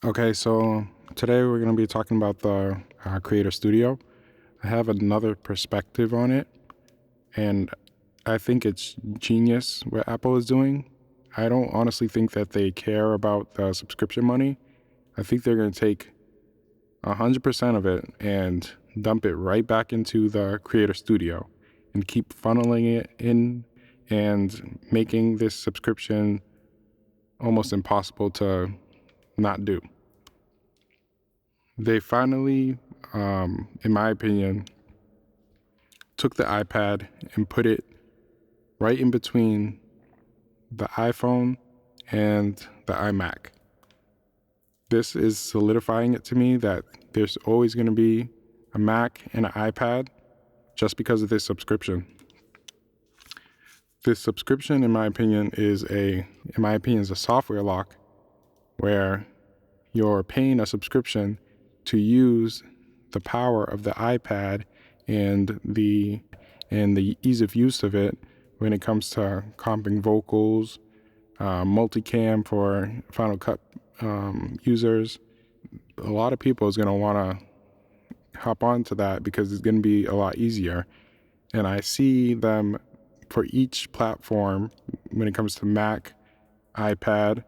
Okay, so today we're going to be talking about the Creator Studio. I have another perspective on it, and I think it's genius what Apple is doing. I don't honestly think that they care about the subscription money. I think they're going to take 100% of it and dump it right back into the Creator Studio and keep funneling it in and making this subscription almost impossible to not do. They finally, in my opinion, took the iPad and put it right in between the iPhone and the iMac. This is solidifying it to me that there's always going to be a Mac and an iPad just because of this subscription. This subscription, in my opinion, is a software lock where you're paying a subscription to use the power of the iPad and the ease of use of it when it comes to comping vocals, multicam for Final Cut users. A lot of people is going to want to hop onto that because it's going to be a lot easier. And I see them for each platform when it comes to Mac, iPad,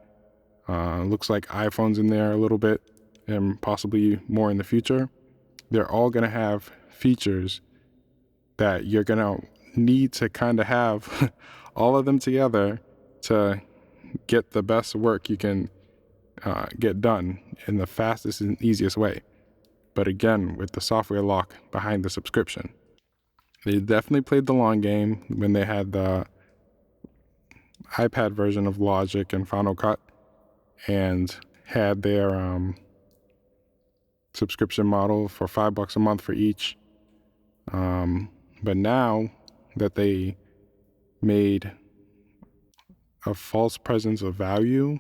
looks like iPhone's in there a little bit and possibly more in the future. They're all going to have features that you're going to need to kind of have all of them together to get the best work you can get done in the fastest and easiest way. But again, with the software lock behind the subscription. They definitely played the long game when they had the iPad version of Logic and Final Cut and had their subscription model for $5 a month for each. But now that they made a false presence of value,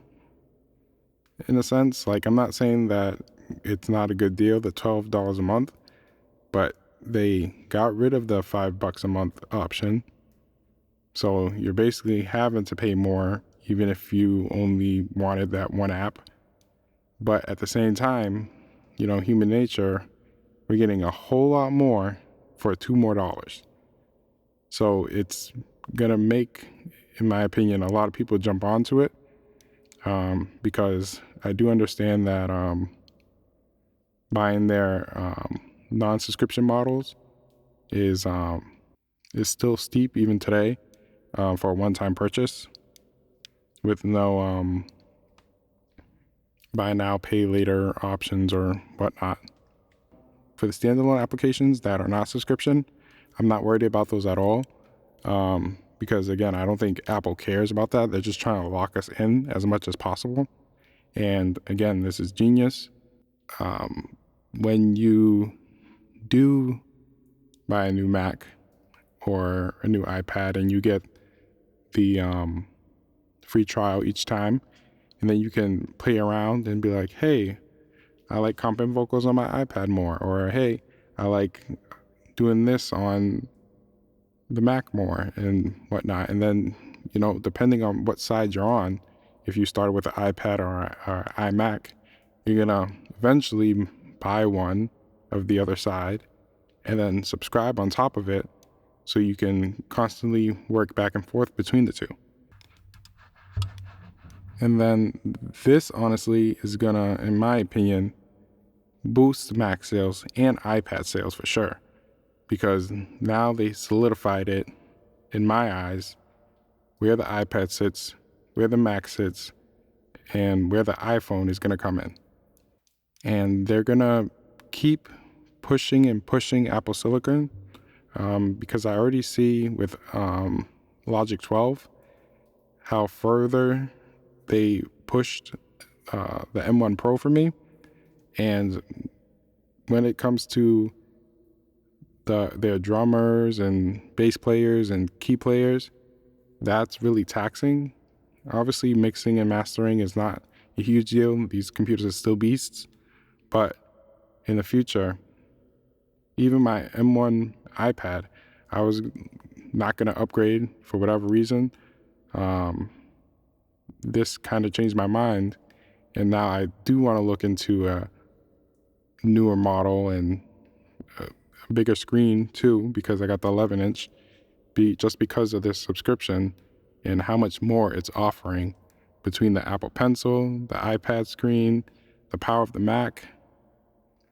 in a sense, like I'm not saying that it's not a good deal, the $12 a month, but they got rid of the $5 a month option. So you're basically having to pay more, even if you only wanted that one app. But at the same time, human nature, we're getting a whole lot more for $2 more. So it's going to make, in my opinion, a lot of people jump onto it because I do understand that buying their non-subscription models is still steep even today for a one-time purchase with no buy now, pay later options or whatnot. For the standalone applications that are not subscription, I'm not worried about those at all because, again, I don't think Apple cares about that. They're just trying to lock us in as much as possible. And, again, this is genius. When you do buy a new Mac or a new iPad and you get the free trial each time, and then you can play around and be like, hey, I like comping vocals on my iPad more, or hey, I like doing this on the Mac more and whatnot. And then, depending on what side you're on, if you started with an iPad or iMac, you're gonna eventually buy one of the other side and then subscribe on top of it so you can constantly work back and forth between the two. And then this honestly is gonna, in my opinion, boost Mac sales and iPad sales for sure, because now they solidified it, in my eyes, where the iPad sits, where the Mac sits, and where the iPhone is gonna come in. And they're gonna keep pushing and pushing Apple Silicon because I already see with Logic 12 how further they pushed the M1 Pro for me. And when it comes to their drummers and bass players and key players, that's really taxing. Obviously, mixing and mastering is not a huge deal. These computers are still beasts. But in the future, even my M1 iPad, I was not going to upgrade for whatever reason. This kind of changed my mind, And now I do want to look into a newer model and a bigger screen too, because I got the 11-inch, just because of this subscription and how much more it's offering between the Apple Pencil, the iPad screen, the power of the Mac.